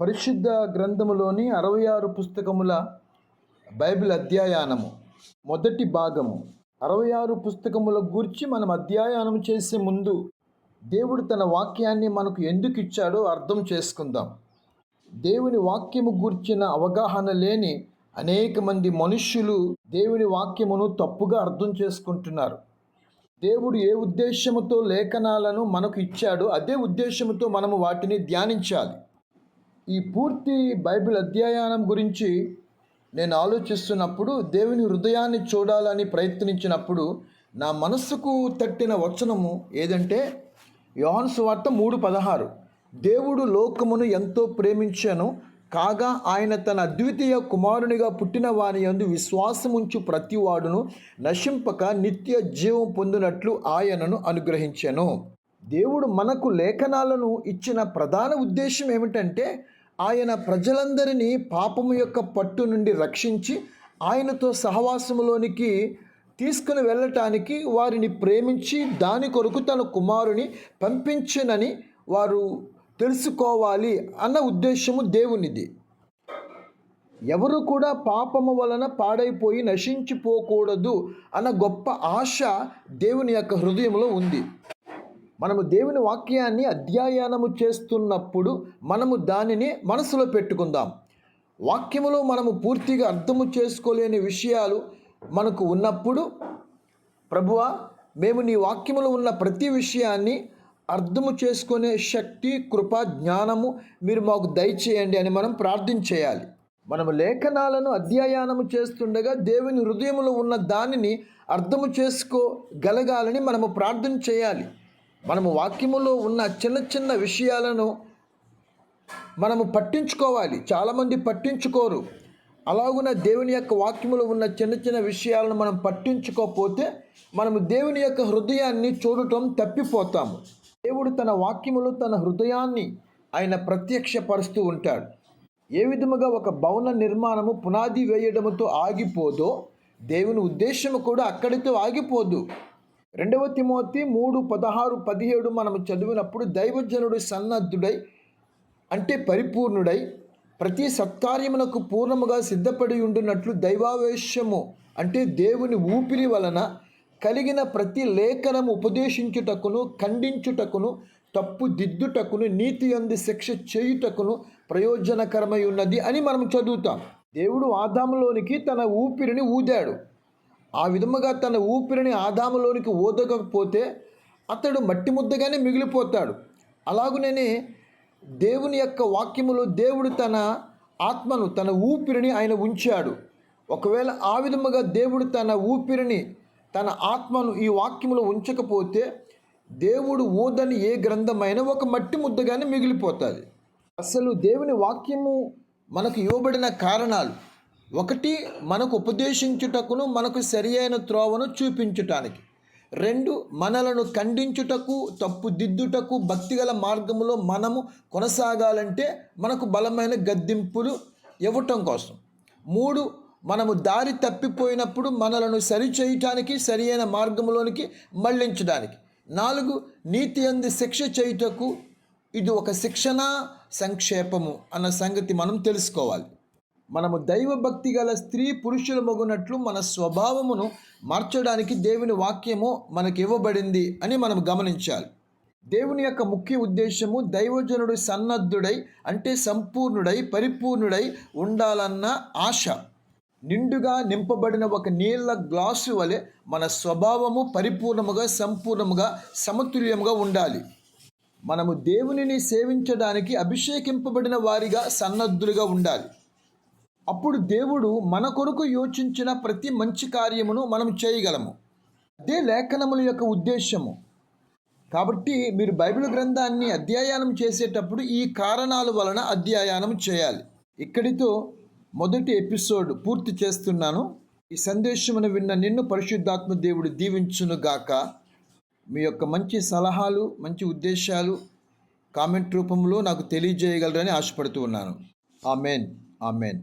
పరిశుద్ధ గ్రంథములోని 66 పుస్తకముల బైబిల్ అధ్యయనము మొదటి భాగము. 66 పుస్తకముల గూర్చి మనం అధ్యయనం చేసే ముందు దేవుడు తన వాక్యాన్ని మనకు ఎందుకు ఇచ్చాడో అర్థం చేసుకుందాం. దేవుని వాక్యము గూర్చిన అవగాహన లేని అనేక మంది మనుష్యులు దేవుని వాక్యమును తప్పుగా అర్థం చేసుకుంటున్నారు. దేవుడు ఏ ఉద్దేశముతో లేఖనాలను మనకు ఇచ్చాడో అదే ఉద్దేశముతో మనము వాటిని ధ్యానించాలి. ఈ పూర్తి బైబిల్ అధ్యయనం గురించి నేను ఆలోచిస్తున్నప్పుడు, దేవుని హృదయాన్ని చూడాలని ప్రయత్నించినప్పుడు నా మనస్సుకు తట్టిన వచనము ఏదంటే యోహాను సువార్త 3:16. దేవుడు లోకమును ఎంతో ప్రేమించెను, కాగా ఆయన తన అద్వితీయ కుమారునిగా పుట్టిన వాని యందు విశ్వాసముంచు ప్రతివాడును నశింపక నిత్య జీవం పొందినట్లు ఆయనను అనుగ్రహించెను. దేవుడు మనకు లేఖనాలను ఇచ్చిన ప్రధాన ఉద్దేశం ఏమిటంటే, ఆయన ప్రజలందరినీ పాపము యొక్క పట్టు నుండి రక్షించి ఆయనతో సహవాసములోనికి తీసుకుని వెళ్ళటానికి వారిని ప్రేమించి దాని కొరకు తన కుమారుని పంపించనని వారు తెలుసుకోవాలి అన్న ఉద్దేశము దేవునిది. ఎవరు కూడా పాపము వలన పాడైపోయి నశించిపోకూడదు అన్న గొప్ప ఆశ దేవుని యొక్క హృదయంలో ఉంది. మనము దేవుని వాక్యాన్ని అధ్యయనము చేస్తున్నప్పుడు మనము దానిని మనసులో పెట్టుకుందాం. వాక్యములో మనము పూర్తిగా అర్థము చేసుకోలేని విషయాలు మనకు ఉన్నప్పుడు, ప్రభువా, మేము నీ వాక్యములో ఉన్న ప్రతి విషయాన్ని అర్థము చేసుకునే శక్తి, కృప, జ్ఞానము మీరు మాకు దయచేయండి అని మనం ప్రార్థన చేయాలి. మనము లేఖనాలను అధ్యయనము చేస్తుండగా దేవుని హృదయంలో ఉన్న దానిని అర్థము చేసుకోగలగాలని మనము ప్రార్థన చేయాలి. మనము వాక్యములో ఉన్న చిన్న చిన్న విషయాలను మనము పట్టించుకోవాలి. చాలామంది పట్టించుకోరు. అలాగున దేవుని యొక్క వాక్యములో ఉన్న చిన్న చిన్న విషయాలను మనం పట్టించుకోకపోతే మనము దేవుని యొక్క హృదయాన్ని చూడటం తప్పిపోతాము. దేవుడు తన వాక్యములో తన హృదయాన్ని ఆయన ప్రత్యక్షపరుస్తూ ఉంటాడు. ఏ విధముగా ఒక భవన నిర్మాణము పునాది వేయడముతో ఆగిపోదో, దేవుని ఉద్దేశము కూడా అక్కడితో ఆగిపోదు. 2 తిమోతి 3:16-17 మనము చదివినప్పుడు, దైవజనుడు సన్నద్ధుడై అంటే పరిపూర్ణుడై ప్రతి సత్కార్యమునకు పూర్ణముగా సిద్ధపడి ఉండునట్లు దైవావేశము అంటే దేవుని ఊపిరి వలన కలిగిన ప్రతి లేఖనము ఉపదేశించుటకును, ఖండించుటకును, తప్పు దిద్దుటకును, నీతి యందు శిక్ష చేయుటకును ప్రయోజనకరమై ఉన్నది అని మనం చదువుతాం. దేవుడు ఆదాములోనికి తన ఊపిరిని ఊదాడు. ఆ విధముగా తన ఊపిరిని ఆదాములోనికి ఊదకపోతే అతడు మట్టి ముద్దగానే మిగిలిపోతాడు. అలాగునే దేవుని యొక్క వాక్యములో దేవుడు తన ఆత్మను, తన ఊపిరిని ఆయన ఉంచాడు. ఒకవేళ ఆ విధముగా దేవుడు తన ఊపిరిని, తన ఆత్మను ఈ వాక్యములో ఉంచకపోతే దేవుడు ఊదని ఏ గ్రంథమైనా ఒక మట్టి ముద్దగానే మిగిలిపోతుంది. అసలు దేవుని వాక్యము మనకు ఇవ్వబడిన కారణాలు: 1, మనకు ఉపదేశించుటకును, మనకు సరి అయిన త్రోవను చూపించుటానికి. 2, మనలను ఖండించుటకు, తప్పు దిద్దుటకు, భక్తిగల మార్గములో మనము కొనసాగాలంటే మనకు బలమైన గద్దింపులు ఇవ్వటం కోసం. 3, మనము దారి తప్పిపోయినప్పుడు మనలను సరిచేయటానికి, సరి అయిన మార్గంలోనికి మళ్లించడానికి. 4, నీతి యందు శిక్ష చేయుటకు. ఇది ఒక శిక్షణ సంక్షేపము అన్న సంగతి మనం తెలుసుకోవాలి. మనము దైవభక్తి గల స్త్రీ పురుషుల మగునట్లు మన స్వభావమును మార్చడానికి దేవుని వాక్యము మనకి ఇవ్వబడింది అని మనం గమనించాలి. దేవుని యొక్క ముఖ్య ఉద్దేశము దైవజనుడు సన్నద్ధుడై అంటే సంపూర్ణుడై, పరిపూర్ణుడై ఉండాలన్న ఆశ. నిండుగా నింపబడిన ఒక నీళ్ళ గ్లాసు వలె మన స్వభావము పరిపూర్ణముగా, సంపూర్ణముగా, సమతుల్యముగా ఉండాలి. మనము దేవునిని సేవించడానికి అభిషేకింపబడిన వారిగా సన్నద్ధులుగా ఉండాలి. అప్పుడు దేవుడు మన కొరకు యోచించిన ప్రతి మంచి కార్యమును మనం చేయగలము. అదే లేఖనముల యొక్క ఉద్దేశము. కాబట్టి మీరు బైబిల్ గ్రంథాన్ని అధ్యయనం చేసేటప్పుడు ఈ కారణాల వలన అధ్యయనం చేయాలి. ఇక్కడితో మొదటి ఎపిసోడ్ పూర్తి చేస్తున్నాను. ఈ సందేశమును విన్న నిన్ను పరిశుద్ధాత్మ దేవుడు దీవించునుగాక. మీ యొక్క మంచి సలహాలు, మంచి ఉద్దేశాలు కామెంట్ రూపంలో నాకు తెలియజేయగలరని ఆశపడుతూ ఉన్నాను. ఆమెన్. ఆమెన్.